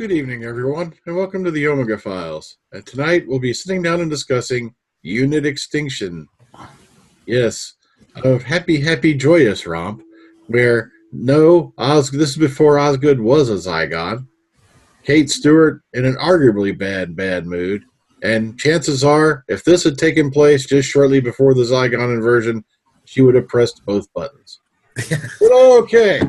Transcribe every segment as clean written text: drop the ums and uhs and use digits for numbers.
Good evening, everyone, and welcome to the Omega Files. And tonight we'll be sitting down and discussing Unit Extinction. Yes, a happy, joyous romp where this is before Osgood was a Zygon. Kate Stewart in an arguably bad mood, and chances are, if this had taken place just shortly before the Zygon inversion, she would have pressed both buttons. But okay.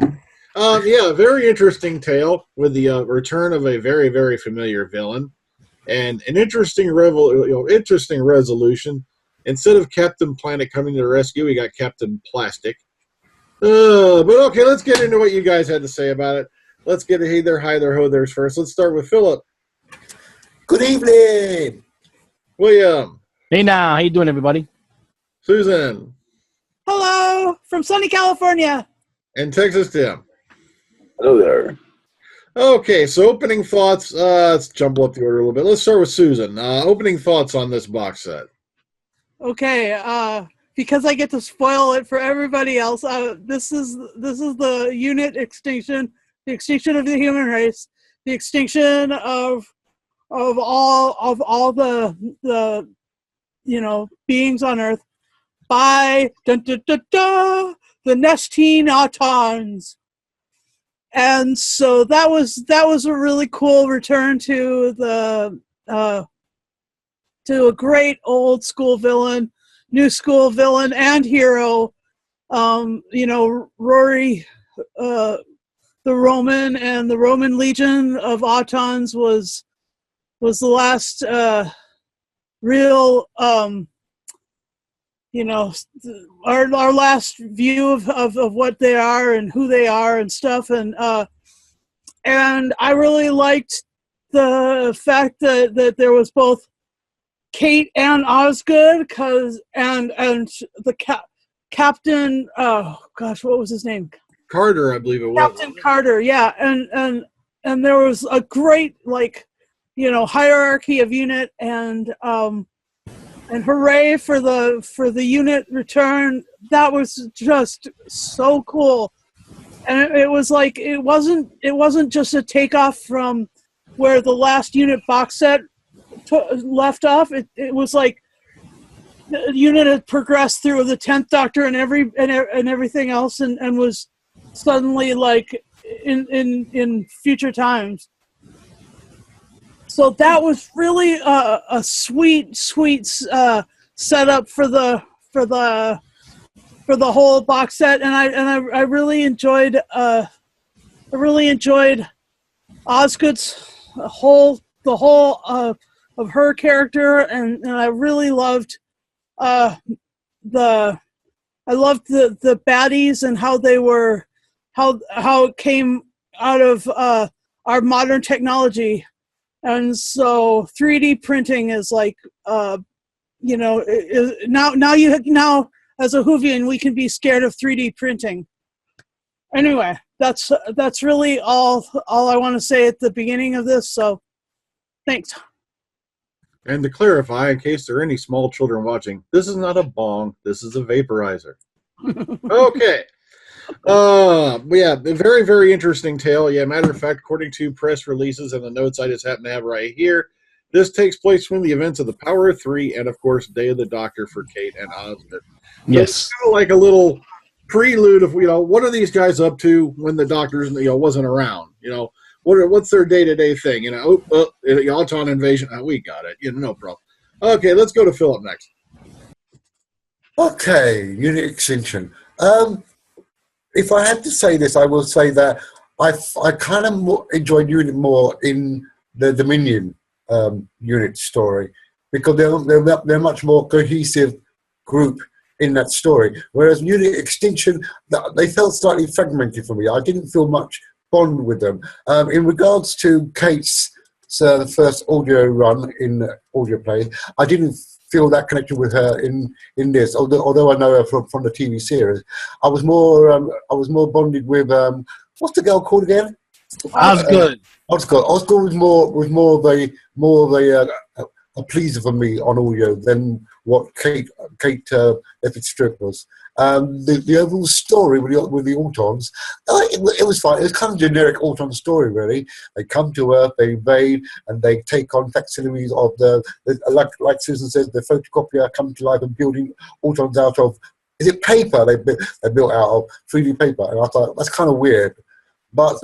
Very interesting tale with the return of a very, very familiar villain, and an interesting resolution. Instead of Captain Planet coming to the rescue, we got Captain Plastic. But okay, let's get into what you guys had to say about it. Let's get a hey there, hi there, ho there's first. Let's start with Philip. Good evening. William. Hey now, how you doing, everybody? Susan. Hello, from sunny California. And Texas Tim. Hello there. Okay, so opening thoughts. Let's jumble up the order a little bit. Let's start with Susan. Opening thoughts on this box set. Okay, because I get to spoil it for everybody else. This is the unit extinction, the extinction of the human race, the extinction of all the beings on Earth by the Nestine Autons. And so that was a really cool return to a great old school villain, new school villain and hero. Rory, the Roman and the Roman Legion of Autons was the last real our last view of what they are and who they are and stuff, and I really liked the fact that there was both Kate and Osgood, and the captain. Oh gosh, what was his name? Carter, I believe it was. Captain Carter, yeah, and there was a great hierarchy of unit, and hooray for the unit return. That was just so cool. And it was like it wasn't just a takeoff from where the last unit box set left off. It was like the unit had progressed through the 10th Doctor and everything else, and was suddenly like in future times. So that was really a sweet setup for the whole box set, and I really enjoyed Osgood's the whole of her character, and I really loved the baddies and how they were how it came out of our modern technology. And so 3D printing is like, now as a Whovian, we can be scared of 3D printing. Anyway, that's really all I want to say at the beginning of this. So, thanks. And to clarify, in case there are any small children watching, this is not a bong. This is a vaporizer. Okay. Very, very interesting tale. Yeah, matter of fact, according to press releases and the notes I just happen to have right here, this takes place from the events of the Power of Three and, of course, Day of the Doctor for Kate and Osgood. Yes. It's kind of like a little prelude of, what are these guys up to when the Doctor's, wasn't around? What's their day-to-day thing? Auton invasion. We got it. No problem. Okay, let's go to Philip next. Okay, Unit Extinction. If I had to say this, I will say that I kind of enjoyed Unit more in the Dominion unit story, because they're much more cohesive group in that story. Whereas Unit Extinction, they felt slightly fragmented for me. I didn't feel much bond with them. In regards to Kate's the first audio run in audio play, I didn't feel that connection with her in this. Although I know her from the TV series, I was more bonded with what's the girl called again? Osgood. Osgood was more of a a pleaser for me on audio than what Kate Epic Strip was. The overall story with the Autons, it was fine. It was kind of generic Auton story, really. They come to Earth, they invade, and they take on facsimiles of like Susan says, the photocopier come to life and building Autons out of, is it paper they built out of, 3D paper? And I thought, that's kind of weird. But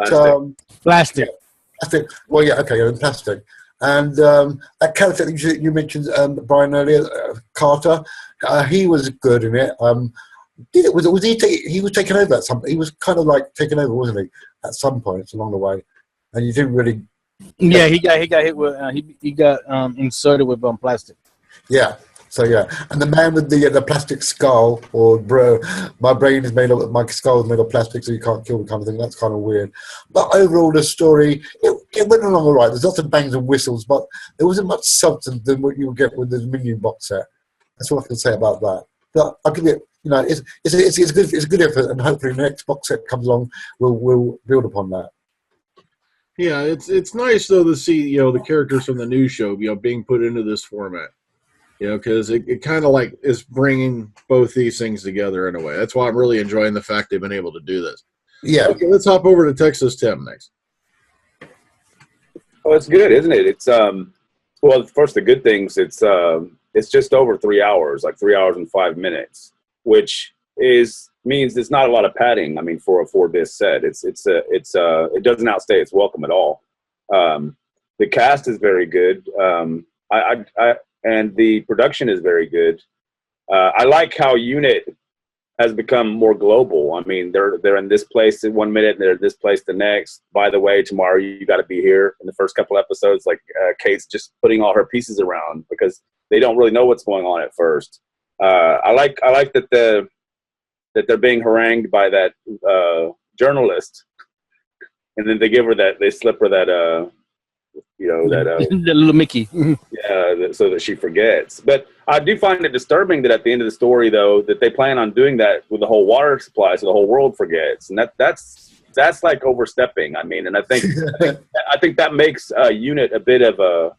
plastic. Yeah, I think, well, yeah, okay, plastic. And that character that you mentioned, Brian, earlier, Carter, he was good in it. He was taken over at some. He was kind of like taken over, wasn't he? At some points along the way, and you didn't really. Yeah, he got hit with he got inserted with plastic. Yeah. So yeah, and the man with the plastic skull, or bro, my brain is made of, my skull is made of plastic, so you can't kill me, kind of thing. That's kind of weird. But overall, the story it went along all right. There's lots of bangs and whistles, but there wasn't much substance than what you would get with the Minion box set. That's what I can say about that. But I'll give it. It's a good effort, and hopefully the next box set comes along, we'll build upon that. Yeah, it's nice though to see the characters from the new show being put into this format. Because it kind of like is bringing both these things together in a way. That's why I'm really enjoying the fact they've been able to do this. Yeah. Okay, let's hop over to Texas Tim next. Oh, it's good, isn't it? It's well, first the good things. It's just over 3 hours, like 3 hours and 5 minutes, which means it's not a lot of padding. I mean, for a 4-disc set, it doesn't outstay its welcome at all. The cast is very good. And the production is very good. I like how Unit has become more global. I mean, they're in this place in 1 minute, and they're in this place the next. By the way, tomorrow you got to be here. In the first couple episodes, like Kate's just putting all her pieces around because they don't really know what's going on at first. I like that they're being harangued by that journalist, and then they slip her that. The little Mickey. Yeah, so that she forgets. But I do find it disturbing that at the end of the story, though, that they plan on doing that with the whole water supply, so the whole world forgets, and that's like overstepping. I mean, and I think that makes Unit a bit of a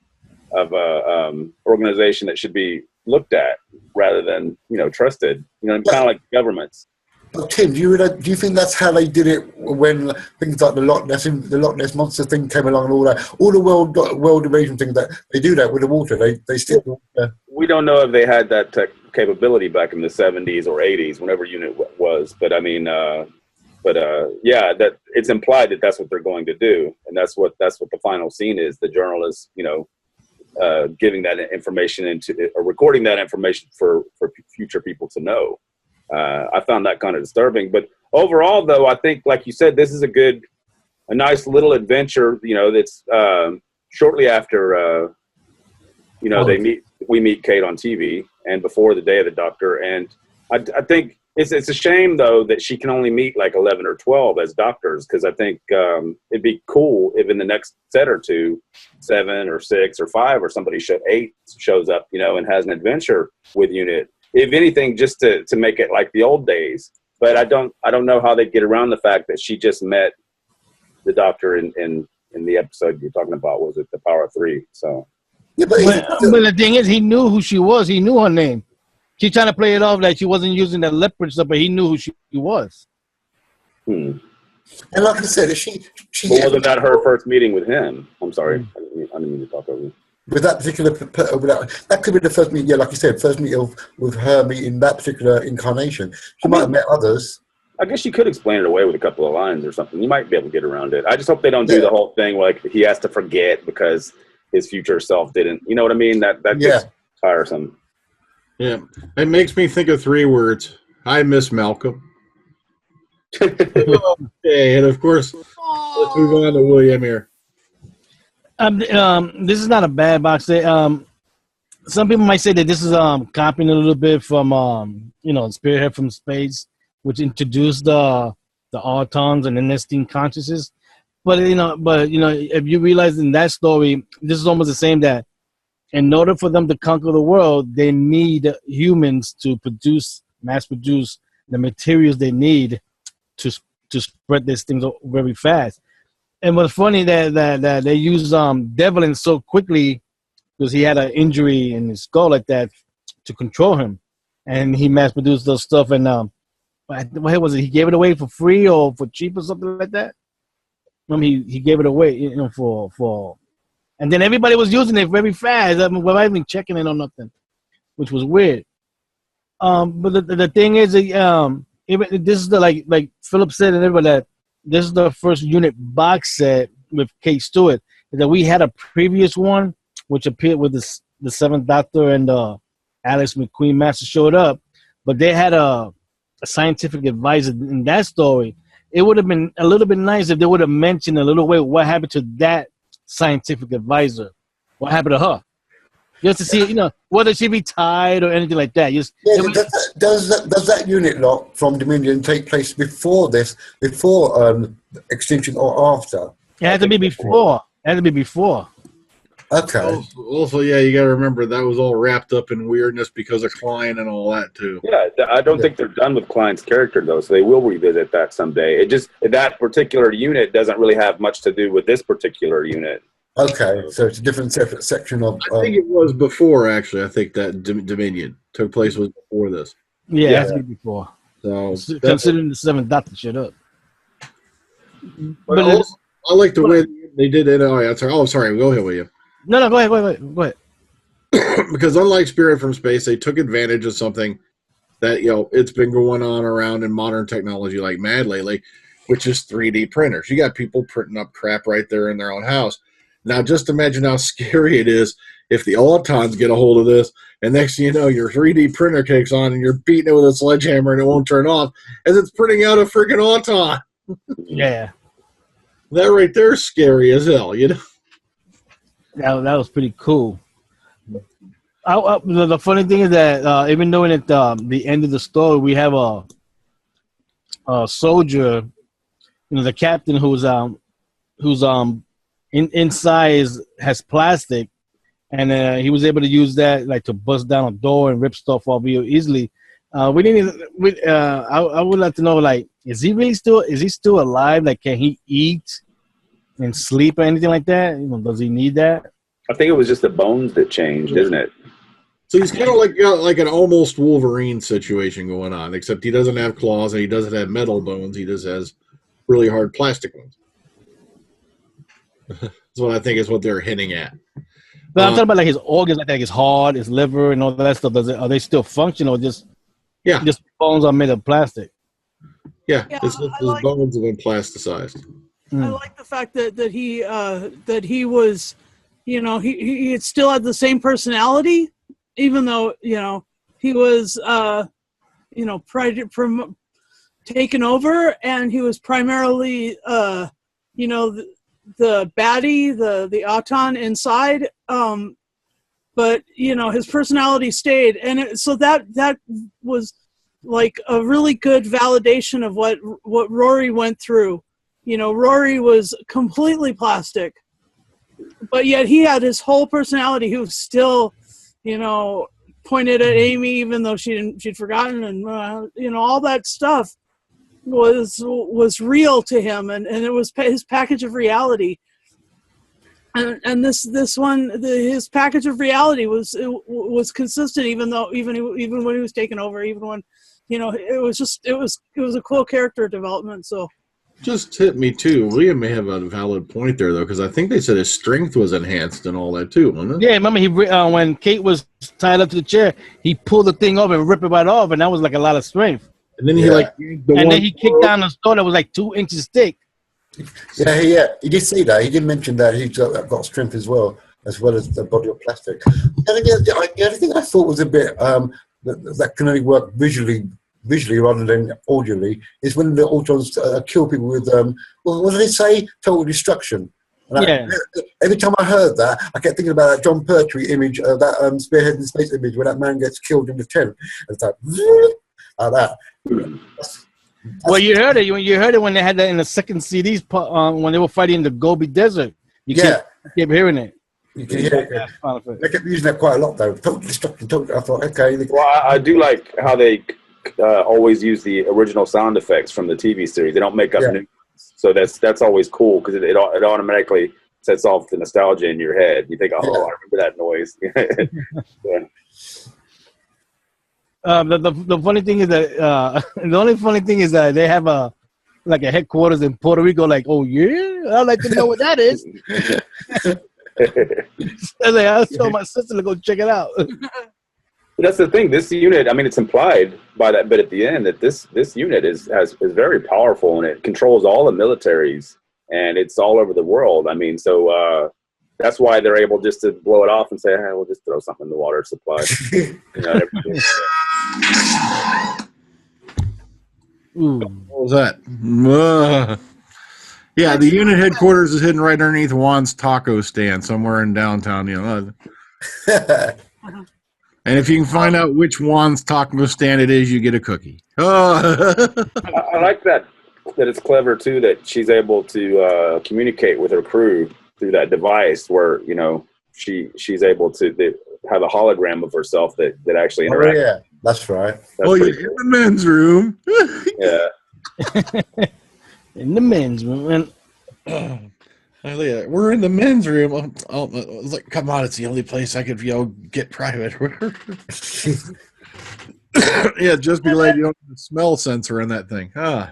organization that should be looked at rather than trusted. Kind of like governments. But Tim, do you think that's how they did it when things like the Loch Ness monster thing came along and all the world invasion things that they do that with the water? They still. We don't know if they had that capability back in the 70s or 80s, whenever Unit was. But I mean, yeah, that it's implied that that's what they're going to do, and that's what the final scene is. The journalist, giving that information or recording that information for future people to know. I found that kind of disturbing, but overall, though, I think, like you said, this is a nice little adventure. That's shortly after, we meet Kate on TV, and before the Day of the Doctor, and I think it's a shame though that she can only meet like 11 or 12 as doctors, because I think it'd be cool if in the next set or two, 7 or 6 or 5 or somebody 8 shows up, and has an adventure with Unit. If anything, just to make it like the old days. But I don't know how they'd get around the fact that she just met the Doctor in the episode you're talking about. Was it the Power of 3? So, yeah, but the thing is, he knew who she was. He knew her name. She's trying to play it off like she wasn't using that leopard stuff, but he knew who she was. And like I said, she wasn't that her first meeting with him? I'm sorry, I didn't mean to talk over you. With that particular, that could be the first meeting. Yeah, like you said, first meeting with her meeting that particular incarnation. She might have met others. I guess you could explain it away with a couple of lines or something. You might be able to get around it. I just hope they don't do the whole thing like he has to forget because his future self didn't. You know what I mean? That gets tiresome. Yeah, it makes me think of 3 words. I miss Malcolm. Okay, and of course, let's move on to William here. This is not a bad box set. Some people might say that this is copying a little bit from Spearhead from Space, which introduced the Autons and the nesting consciousness. But if you realize in that story, this is almost the same, that in order for them to conquer the world, they need humans to mass produce the materials they need to spread these things very fast. And what's funny that they use Devlin so quickly because he had an injury in his skull like that to control him, and he mass produced those stuff. And what was it? He gave it away for free or for cheap or something like that. He gave it away, you know, for, and then everybody was using it very fast. I mean, without even checking it or nothing, which was weird. But the thing is, even this is the like Philip said and everybody, that this is the first unit box set with Kate Stewart. That we had a previous one which appeared with the Seventh Doctor and Alex McQueen Master showed up, but they had a scientific advisor in that story. It would have been a little bit nice if they would have mentioned a little bit what happened to that scientific advisor. What happened to her? Just to see, you know, whether she retired or anything like that. Does that unit lot from Dominion take place before Extinction or after? It had to be before. It had to be before. Okay. Also, yeah, you got to remember that was all wrapped up in weirdness because of Klein and all that too. Yeah, I don't think they're done with Klein's character though, so they will revisit that someday. It just that particular unit doesn't really have much to do with this particular unit. Okay, so it's a different separate section of. I think it was before actually. I think that Dominion took place was before this. Yeah, it has to be before. So considering the Seventh Doctor shit up. But also, I like the way they did it. Oh, yeah, sorry. Oh, sorry. Go ahead, William. No, go ahead. Because unlike Spirit from Space, they took advantage of something that, you know, it's been going on around in modern technology like mad lately, which is 3D printers. You got people printing up crap right there in their own house. Now, just imagine how scary it is if the Autons get a hold of this, and next thing you know, your 3D printer kicks on, and you're beating it with a sledgehammer, and it won't turn off as it's printing out a freaking Auton. Yeah. That right there is scary as hell, you know? That was pretty cool. The funny thing is that even though at the end of the story we have a soldier, you know, the captain who's inside has plastic, and he was able to use that like to bust down a door and rip stuff off real easily. I would like to know, like, is he still alive? Like, can he eat and sleep or anything like that? You know, does he need that? I think it was just the bones that changed, isn't it? So he's kind of like an almost Wolverine situation going on, except he doesn't have claws and he doesn't have metal bones. He just has really hard plastic ones. That's what I think is what they're hinting at. But I'm talking about like his organs, like his heart, his liver, and all that stuff. Are they still functional? Just bones are made of plastic. Yeah, his bones have been plasticized. I like the fact that he was, you know, he still had the same personality, even though, you know, he was, you know, taken over, and he was primarily, you know, the baddie, the Auton inside. But, you know, his personality stayed. And so that was like a really good validation of what Rory went through. You know, Rory was completely plastic, but yet he had his whole personality. He was still, you know, pointed at Amy, even though she'd forgotten, and you know, all that stuff was real to him, and it was his package of reality. And this one, his package of reality was consistent, even when he was taken over, even when, you know, it was a cool character development. So. Just hit me too. William may have a valid point there, though, because I think they said his strength was enhanced and all that too, wasn't it? Yeah, remember when Kate was tied up to the chair, he pulled the thing off and ripped it right off, and that was like a lot of strength. And then he he kicked down the store that was like 2 inches thick. Yeah, he did say that. He did mention that he's got strength as well as the body of plastic. The other thing I thought was a bit that can only work visually rather than audibly is when the Autons kill people with what do they say? Total destruction. And every time I heard that, I kept thinking about that John Pertwee image, that Spearhead in Space image where that man gets killed in the tent. It's like that. Well, you heard it when they had that in the second CDs when they were fighting in the Gobi Desert. You kept hearing it. You can hear it. They kept using that quite a lot, though. Total destruction. I thought, okay. Well, I do like how they always use the original sound effects from the TV series. They don't make up new ones. So that's always cool because it automatically sets off the nostalgia in your head. You think, oh, I remember that noise. Yeah. The funny thing is that the only funny thing is that they have a headquarters in Puerto Rico. Like, oh yeah, I'd like to know what that is. I told my sister to go check it out. That's the thing. This unit, I mean, it's implied by that bit at the end that this unit is very powerful, and it controls all the militaries, and it's all over the world. I mean, so that's why they're able just to blow it off and say, hey, we'll just throw something in the water supply. What was that? Yeah, the unit headquarters is hidden right underneath Juan's taco stand somewhere in downtown. And if you can find out which Juan's taco stand it is, you get a cookie. Oh. I like that it's clever too that she's able to communicate with her crew through that device where she's able to have a hologram of herself that actually interacts. Oh yeah, that's right. You're in the men's room. Yeah. In the men's room. We're in the men's room. Like, come on, it's the only place I could get private. Yeah, just be like you don't have a smell sensor in that thing. Oh,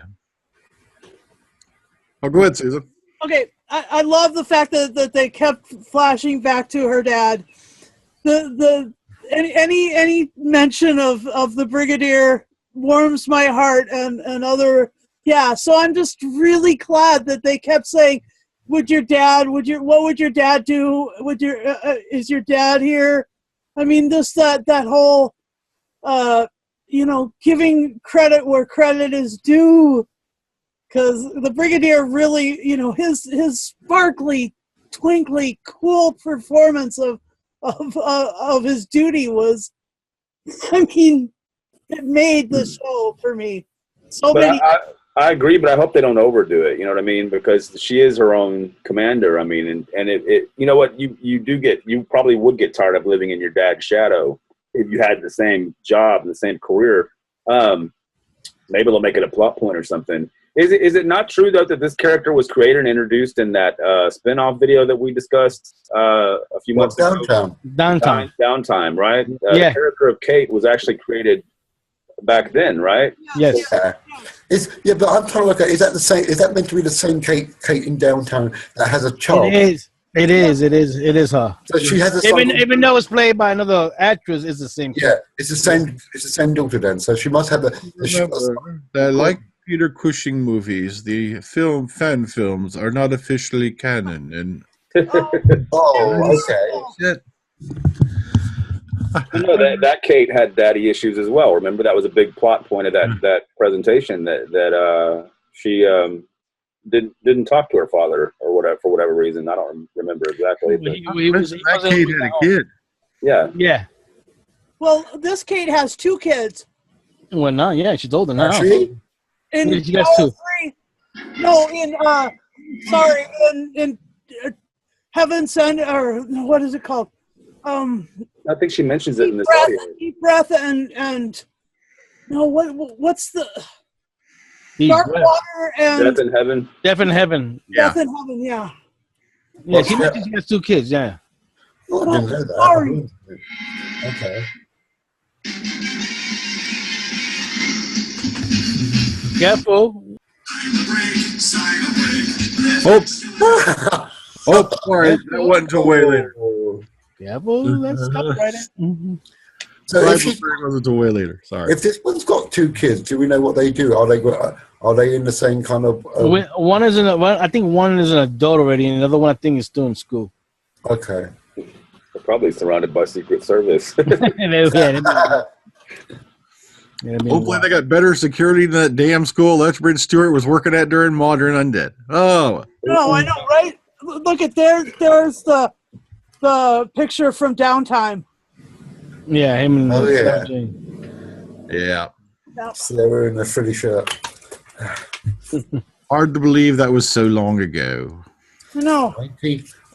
go ahead, Susan. Okay, I love the fact that they kept flashing back to her dad. Any mention of the Brigadier warms my heart and other. Yeah, so I'm just really glad that they kept saying, what would your dad do? Is your dad here? I mean, just that whole, giving credit where credit is due, because the Brigadier really, his sparkly, twinkly, cool performance of his duty was, I mean, it made the show for me. I agree, but I hope they don't overdo it. You know what I mean? Because she is her own commander. I mean, and it you know what? You probably would get tired of living in your dad's shadow if you had the same job and the same career. Maybe they'll make it a plot point or something. Is it not true though that this character was created and introduced in that spin-off video that we discussed a few months ago? Downtime, right? Yeah. The character of Kate was actually created back then, right? Yes. Yeah. But I'm trying to look at, is that the same? Is that meant to be the same Kate in Downtown that has a child? It is her. So she has a even though it's played by another actress, it's the same. Yeah, it's the same daughter then. So she must have like Peter Cushing movies, the fan films are not officially canon, and okay. That Kate had daddy issues as well. Remember, that was a big plot point of that presentation that she didn't talk to her father or whatever for whatever reason. I don't remember exactly. But that Kate had a kid. Yeah. Yeah. Well, this Kate has 2 kids. Well, no, yeah, she's older now. Actually? In she got 2. No, in Heaven Sent, or what is it called? I think she mentions it in this audio. Deep Breath and no, what's the Dark Water and Death in Heaven. Death in Heaven. Death in Heaven, yeah. Yeah, she mentions she has 2 kids. Yeah. Oh, I didn't know that. Sorry. Okay. Careful. Oh, sorry, that wasn't until way later. Careful, let's stop right in. So wasn't until way later. Sorry. If this one's got 2 kids, do we know what they do? Are they in the same kind of? One is I think one is an adult already, and the other one I think is still in school. Okay. They're probably surrounded by Secret Service. Hopefully they got better security than that damn school Lethbridge Stewart was working at during Modern Undead. Oh. No, I know, right? Look at there's the picture from Downtime. Yeah, him and Yeah. So they were in a frilly shirt. Hard to believe that was so long ago. No.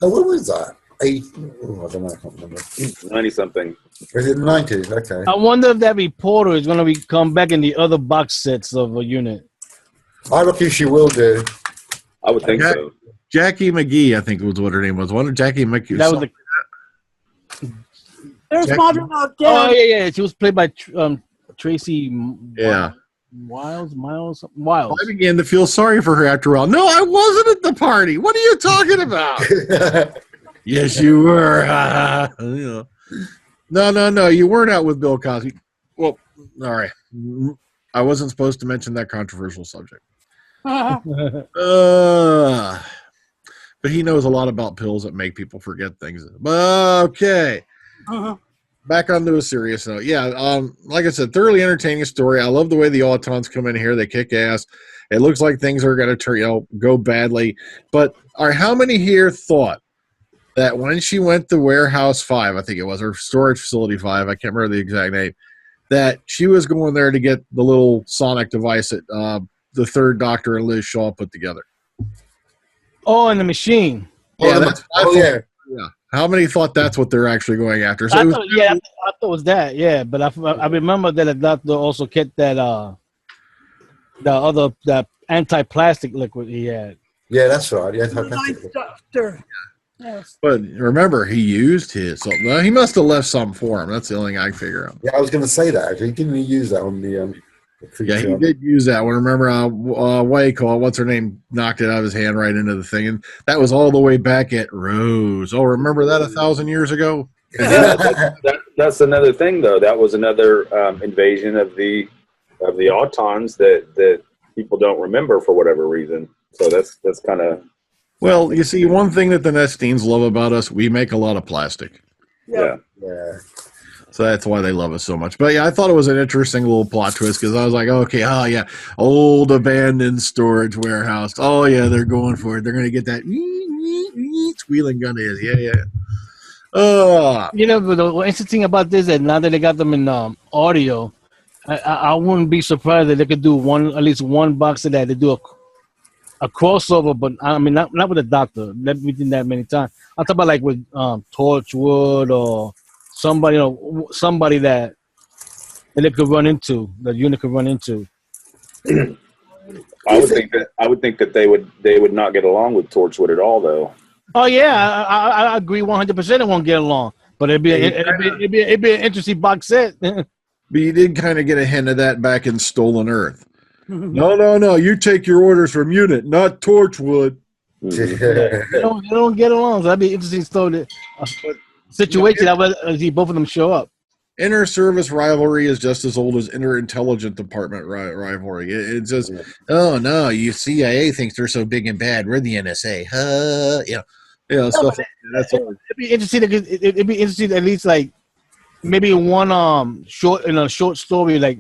What was that? I don't know. I can't remember. 90-something. Is it 90s? Okay. I wonder if that reporter is going to come back in the other box sets of a unit. I reckon she will do. I would think so. Jackie McGee, I think was what her name was. One of Jackie McGee. That was the. There's Jackie- Modern Out Oh Dead. yeah. She was played by Tracy. Yeah. Miles. I began to feel sorry for her after a while. No, I wasn't at the party. What are you talking about? Yes, you were. You know. No. You weren't out with Bill Cosby. Well, all right. I wasn't supposed to mention that controversial subject. But he knows a lot about pills that make people forget things. Okay. Back onto a serious note. Yeah, like I said, thoroughly entertaining story. I love the way the Autons come in here. They kick ass. It looks like things are going to go badly. But how many here thought that when she went to Warehouse 5, I think it was, or Storage Facility 5, I can't remember the exact name, that she was going there to get the little sonic device that the third Doctor and Liz Shaw put together? Oh, and the machine. Yeah, yeah. Yeah. How many thought that's what they're actually going after? So I thought it was that. Yeah, but I remember that the doctor also kept that that anti-plastic liquid he had. Yeah, that's right. Yeah, The Ninth Doctor. Yes. But remember, he used his. So, well, he must have left some for him. That's the only thing I can figure out. Yeah, I was going to say that. Actually, didn't he use that on the Yeah, he did use that one. Remember, what's her name, knocked it out of his hand right into the thing, and that was all the way back at Rose. Oh, remember that 1,000 years ago? That's another thing, though. That was another invasion of the Autons that people don't remember for whatever reason. So that's kind of. Well, you see, one thing that the Nestines love about us, we make a lot of plastic. Yeah. Yeah. So that's why they love us so much. But yeah, I thought it was an interesting little plot twist because I was like, okay, oh yeah, old abandoned storage warehouse. Oh yeah, they're going for it. They're going to get that squealing gun is. Yeah. You know, but the interesting thing about this is that now that they got them in audio, I wouldn't be surprised that they could do at least one box of that. They do a crossover, but I mean not with the Doctor. Let me do that many times. I'm talking about like with Torchwood or somebody that they could run into, the unit could run into. I would think that they would not get along with Torchwood at all, though. Oh yeah, I agree 100%. It won't get along, but it'd be an interesting box set. But you did kind of get a hint of that back in Stolen Earth. No. You take your orders from Unit, not Torchwood. They don't get along. So that'd be an interesting story. Situation. I would see both of them show up. Inter-service rivalry is just as old as inter-intelligence department rivalry. It's just, oh no, you CIA thinks they're so big and bad. We're the NSA. Stuff like that. It'd be interesting. It'd be interesting at least like maybe one short story like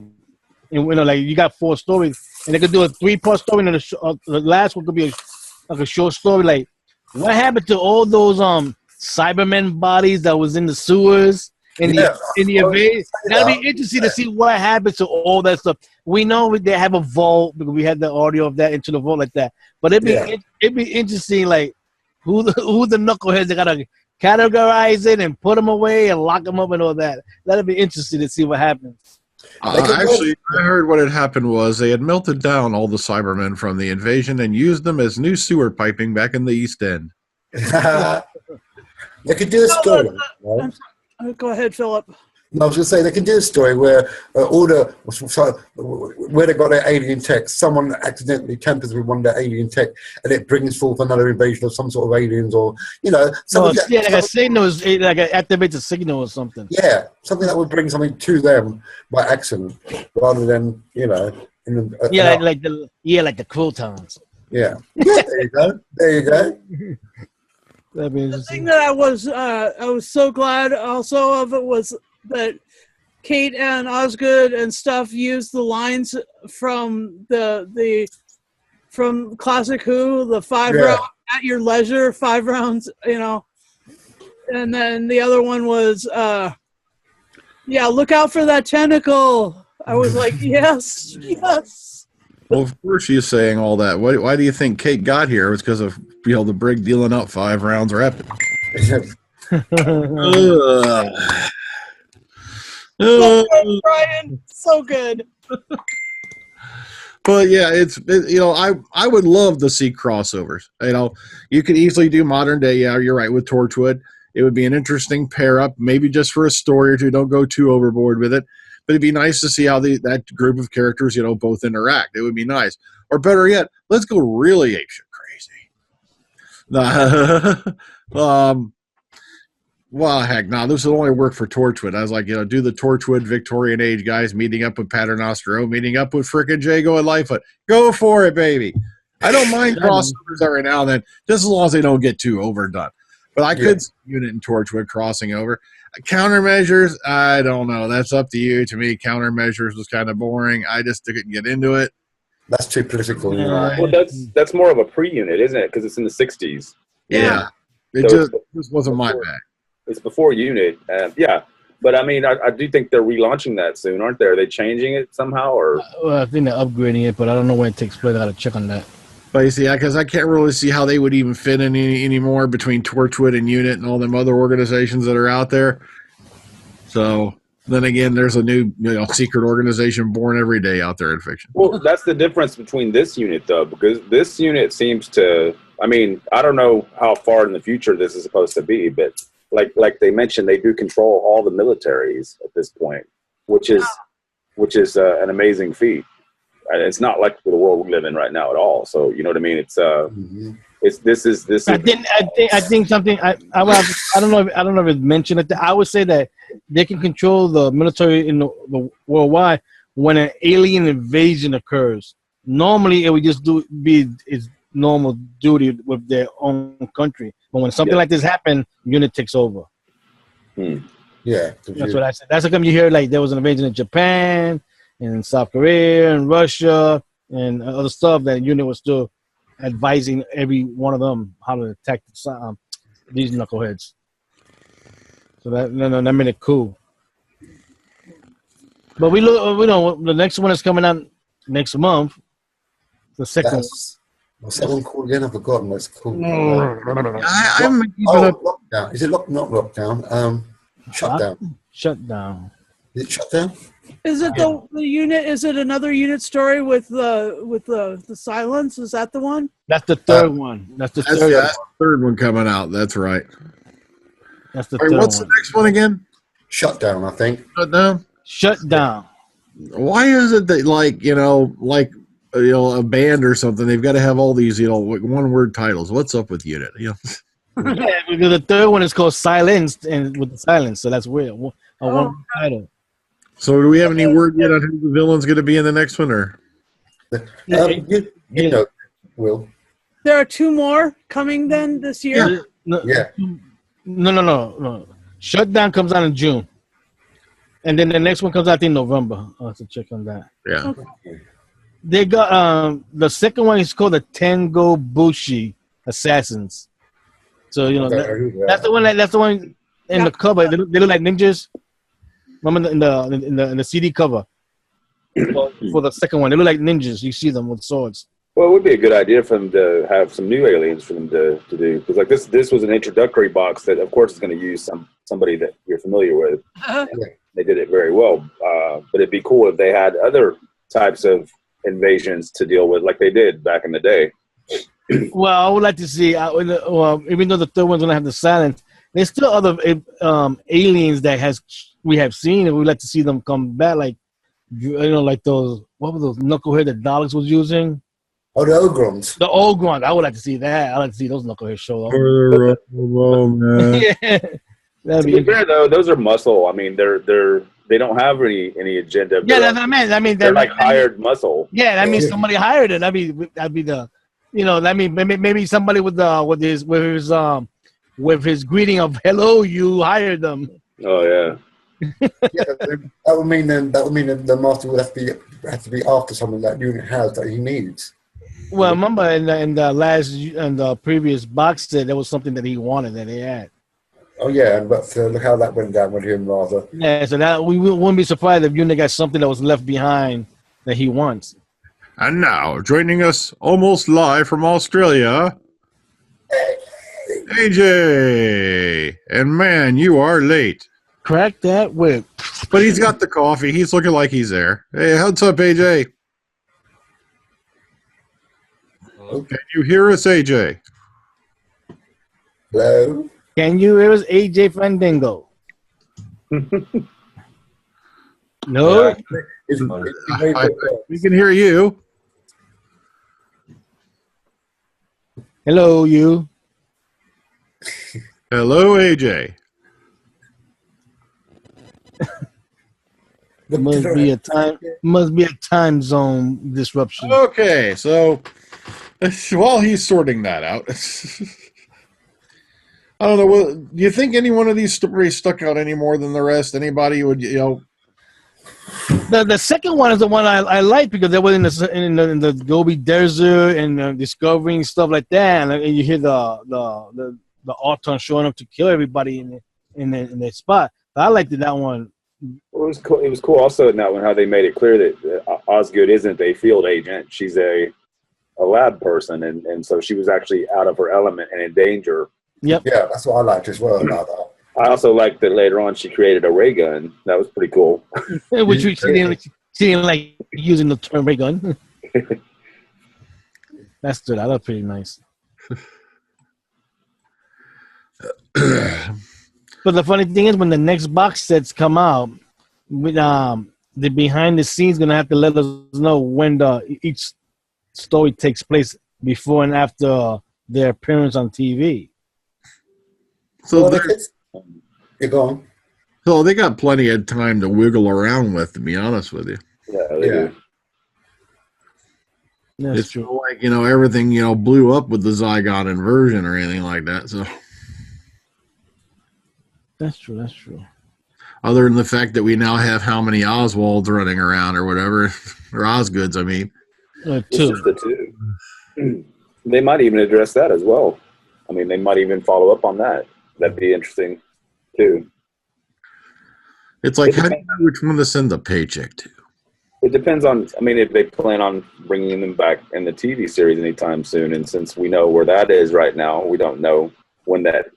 like you got 4 stories and they could do a 3-part story and the last one could be a short story like what happened to all those Cybermen bodies that was in the sewers in the evade. That'd be interesting to see what happens to all that stuff. We know they have a vault because we had the audio of that into the vault like that. But it'd be interesting like who the knuckleheads they gotta categorize it and put them away and lock them up and all that. That'd be interesting to see what happens. Actually, I heard what had happened was they had melted down all the Cybermen from the invasion and used them as new sewer piping back in the East End. They could do a story. Right? Go ahead, Philip. No, I was going to say they could do a story where where they got their alien tech, someone accidentally tampers with one of their alien tech, and it brings forth another invasion of some sort of aliens, or like a signal, like it activates a signal or something. Yeah, something that would bring something to them by accident, rather than like the Crotons. Yeah. There you go. The thing that I was so glad also of it was that Kate and Osgood and stuff used the lines from from Classic Who, the 5 round at your leisure, 5 rounds, and then the other one was look out for that tentacle. I was like, yes. Well, of course she's saying all that. Why do you think Kate got here? It was because of the brig dealing up 5 rounds rapid. So good, Brian. So good. But yeah, I would love to see crossovers. You could easily do modern day. Yeah, you're right with Torchwood. It would be an interesting pair up, maybe just for a story or two. Don't go too overboard with it. But it'd be nice to see how that group of characters, both interact. It would be nice. Or better yet, let's go really apeshit crazy. Well, heck, no, this will only work for Torchwood. I was like, do the Torchwood Victorian age guys meeting up with Paternoster, meeting up with frickin' Jago and Lightfoot. Go for it, baby. I don't mind crossovers every now and then, just as long as they don't get too overdone. But I could see Unit and Torchwood crossing over. Countermeasures, I don't know. That's up to you. To me, Countermeasures was kind of boring. I just didn't get into it. That's too political. Well, that's more of a pre-unit, isn't it? Because it's in the 60s. Yeah. It just wasn't my bag. It's before Unit. Yeah. But, I mean, I do think they're relaunching that soon, aren't they? Are they changing it somehow? Or I think they're upgrading it, but I don't know when it takes place. I got to check on that. But you see, because I can't really see how they would even fit in anymore between Torchwood and Unit and all them other organizations that are out there. So then again, there's a new secret organization born every day out there in fiction. Well, that's the difference between this unit, though, because this unit seems to. I mean, I don't know how far in the future this is supposed to be, but like they mentioned, they do control all the militaries at this point, which is an amazing feat. And it's not like the world we live in right now at all. So you know what I mean? It's this is. I think something. I don't know. I don't know if it's mentioned it. I would say that they can control the military in the worldwide when an alien invasion occurs. Normally, it would just be its normal duty with their own country. But when something like this happens, unit takes over. Yeah, that's what I said. That's how come you hear like there was an invasion in Japan, in South Korea, and Russia, and other stuff. That unit was still advising every one of them how to attack these knuckleheads. So that made it cool. But we know the next one is coming out next month. The second one. What's that one called again? I've forgotten what it's called. Lockdown. Is it not lockdown? Shutdown. Shutdown. Is it Shutdown? Is it the unit? Is it another unit story with the silence? Is that the one? That's the third one. That's the third one coming out. That's right. That's the third one. What's the next one again? Shutdown, I think. Shutdown. Shutdown. Why is it that a band or something, they've got to have all these one-word titles? What's up with Unit? Yeah, because the third one is called Silenced, and with the silence, so that's weird. A one title. So, do we have any word yet on who the villain's going to be in the next one, or? Will. There are two more coming then this year. No. Shutdown comes out in June, and then the next one comes out in November. I'll have to check on that. Yeah. Okay. They got the second one is called the Tango Bushi Assassins. So that's the one. That's the one in the cover. They look like ninjas. Remember in the CD cover for the second one, they look like ninjas. You see them with swords. Well, it would be a good idea for them to have some new aliens for them to do, because this was an introductory box that, of course, is going to use somebody that you're familiar with. They did it very well, but it'd be cool if they had other types of invasions to deal with, like they did back in the day. Well, I would like to see, even though the third one's gonna have the silence, there's still other aliens that we have seen, and we'd like to see them come back, like like those. What were those knuckleheads that Daleks was using? Oh, the Ogrons. The Ogrons. I would like to see that. I'd like to see those knuckleheads show up. To be fair, though, those are muscle. I mean, they don't have any agenda. Yeah, that's what I meant. I mean, they're like hired muscle. Yeah, that means somebody hired it. That'd be the, that mean maybe somebody with his greeting of hello, you hired them. Oh yeah. That would mean the master would have to be after something that unit has that he needs. Well, remember in the previous box set, there was something that he wanted that he had. Oh yeah, but look how that went down with him, rather. Yeah, so that we wouldn't be surprised if Unit got something that was left behind that he wants. And now, joining us almost live from Australia, AJ. And man, you are late. Crack that whip. But he's got the coffee. He's looking like he's there. Hey, what's up, AJ? Can you hear us, AJ? Hello? Can you hear us, AJ Fandango? No? Yeah. We can hear you. Hello, you. Hello, AJ. Must be a time zone disruption. Okay, so while he's sorting that out, I don't know. Do you think any one of these stories stuck out any more than the rest? Anybody would, The second one is the one I like because they were in the Gobi Desert and discovering stuff like that, and you hear the Auton showing up to kill everybody in the spot. But I liked that one. Well, it was cool also in that one how they made it clear that Osgood isn't a field agent. She's a lab person, and so she was actually out of her element and in danger. Yep. Yeah, that's what I liked as well about that. I also liked that later on she created a ray gun. That was pretty cool. Which she didn't like using the term ray gun. That stood out. That was pretty nice. But the funny thing is, when the next box sets come out, with the behind the scenes gonna have to let us know when each story takes place before and after their appearance on TV. So you're going. So they got plenty of time to wiggle around with, to be honest with you. Yeah, they do. That's It's true. not like, everything, blew up with the Zygon inversion or anything like that. So That's true. That's true. other than the fact that we now have how many Oswalds running around or whatever, or Osgoods, I mean. It's Two. just the two. They might even address that as well. I mean, they might even follow up on that. That'd be interesting, too. It's like, how do you know which one to send the paycheck to? It depends on, if they plan on bringing them back in the TV series anytime soon. And since we know where that is right now, we don't know when that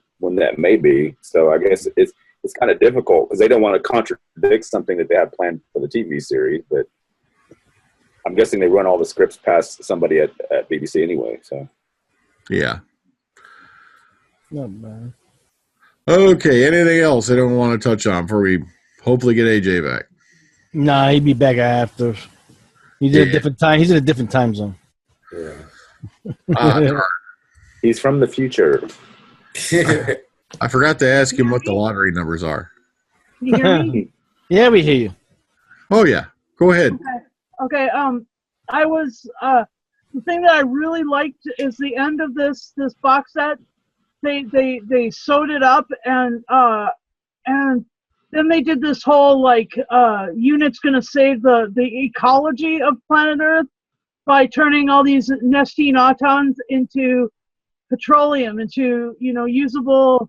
may be. So I guess it's kind of difficult because they don't want to contradict something that they have planned for the TV series. But I'm guessing they run all the scripts past somebody at BBC anyway. So Yeah. Not bad. Okay, anything else I don't want to touch on before we hopefully get AJ back? Nah, he'd be back after. He's in a different time. He's in a different time zone. Yeah. he's from the future. I forgot to ask him what the lottery numbers are. Can you hear me? Yeah, we hear you. Oh, yeah. Go ahead. Okay. I was the thing that I really liked is the end of this box set. They sewed it up and then they did this whole unit's gonna save the ecology of planet Earth by turning all these nesting autons into petroleum, into usable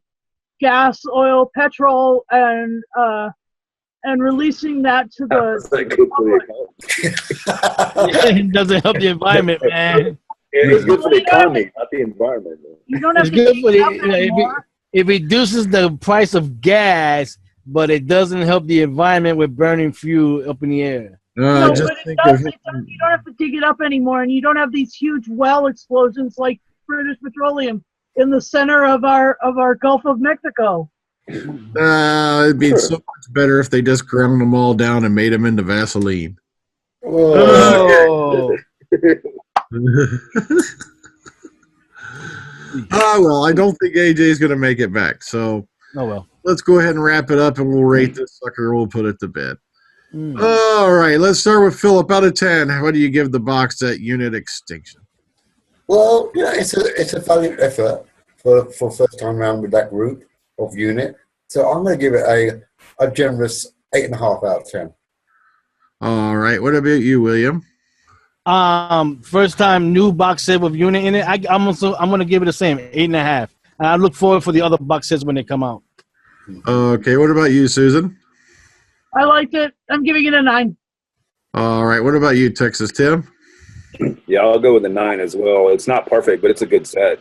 gas, oil, petrol, and releasing that to the public. It doesn't help the environment, man. It's good for the economy, not the environment. You don't have It's to good dig for it up the. anymore. It reduces the price of gas, but it doesn't help the environment with burning fuel up in the air. No, Just but think of you don't have to dig it up anymore, and you don't have these huge well explosions like British Petroleum in the center of our Gulf of Mexico. it'd be so much better if they just ground them all down and made them into Vaseline. Oh, Well, I don't think AJ's going to make it back. So oh well. let's go ahead and wrap it up, and we'll rate this sucker. We'll put it to bed. Mm. All right, let's start with Philip. Out of 10, what do you give the box set Unit Extinction? Well, it's a valiant effort for first time round with that group of unit. So I'm going to give it a generous 8.5 out of 10. All right, what about you, William? First time new box set with unit in it. I'm gonna give it the same 8.5. And I look forward for the other box sets when they come out. Okay, what about you, Susan? I liked it. I'm giving it a 9. All right, what about you, Texas Tim? Yeah, I'll go with a 9 as well. It's not perfect, but it's a good set.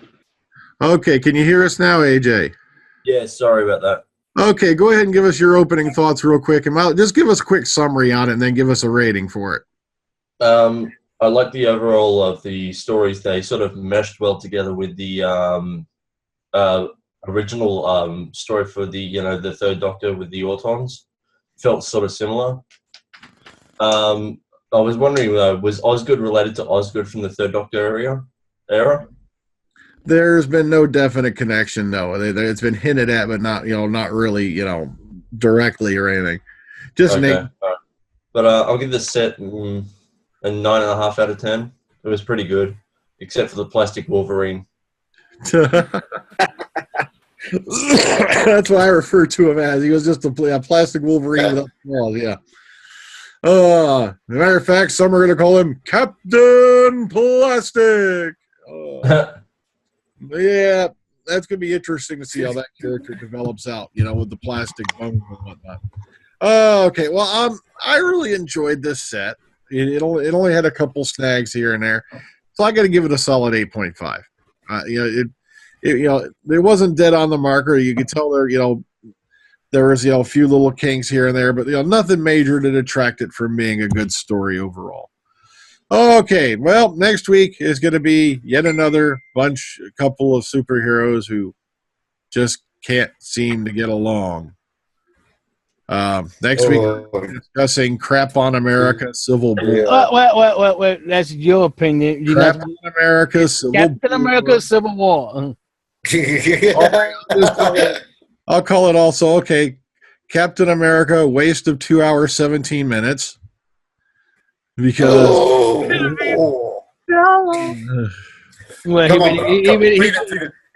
Okay, can you hear us now, AJ? Yeah, sorry about that. Okay, go ahead and give us your opening thoughts real quick. And just give us a quick summary on it and then give us a rating for it. I like the overall of the stories. They sort of meshed well together with the original story for the Third Doctor with the Autons. Felt sort of similar. I was wondering, was Osgood related to Osgood from the Third Doctor era? There's been no definite connection, no. It's been hinted at, but not really, directly or anything. Just Okay. Nate. All right. But I'll give this set a 9.5 out of 10. It was pretty good, except for the plastic Wolverine. That's what I refer to him as. He was just a plastic Wolverine without claws. Yeah. As a matter of fact, some are going to call him Captain Plastic. Yeah, that's going to be interesting to see how that character develops out, with the plastic bones and whatnot. Okay, well, I really enjoyed this set. It only had a couple snags here and there, so I got to give it a solid 8.5. It wasn't dead on the marker. You could tell there was a few little kinks here and there, but nothing major to detract it from being a good story overall. Okay, well, next week is going to be yet another couple of superheroes who just can't seem to get along. Next week, we're discussing Crap on America, Civil War. Wait. That's your opinion. Crap on America, Civil Captain War. America, Civil War. I'll call it also, okay, Captain America, waste of 2 hours, 17 minutes. Because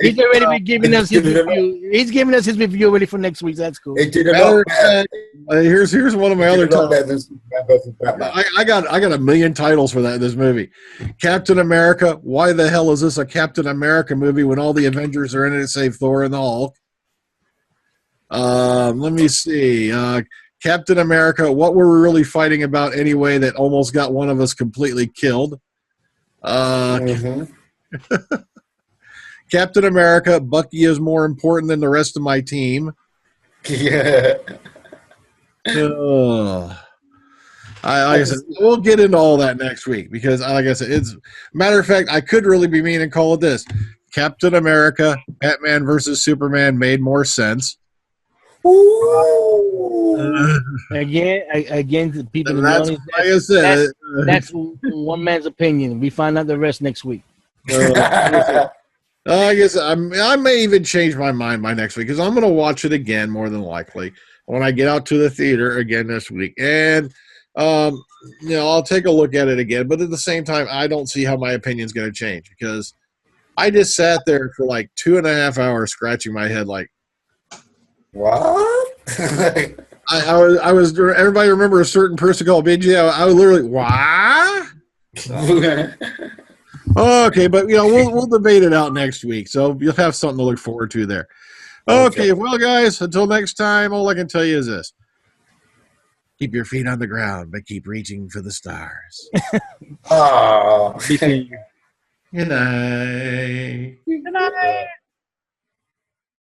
he's already giving us his review. He's giving us his review already for next week. That's cool. It did a lot better. Here's one of my other titles. I I got a million titles for this movie. Captain America. Why the hell is this a Captain America movie when all the Avengers are in it save Thor and the Hulk? Let me see. Captain America. What were we really fighting about anyway that almost got one of us completely killed? Captain America, Bucky is more important than the rest of my team. Yeah. Like I said, we'll get into all that next week because, like I said, matter of fact, I could really be mean and call it this: Captain America, Batman versus Superman made more sense. Again, the people in the That's, audience, like I said, that's one man's opinion. We find out the rest next week. I guess I may even change my mind by next week because I'm going to watch it again more than likely when I get out to the theater again this week. And, I'll take a look at it again. But at the same time, I don't see how my opinion is going to change because I just sat there for like 2.5 hours scratching my head like, what? I was. Everybody remember a certain person called BJ? I was literally, what? Okay, but we'll debate it out next week, so you'll have something to look forward to there. Okay, well, guys, until next time, all I can tell you is this: keep your feet on the ground, but keep reaching for the stars. Oh. Good night. Good night.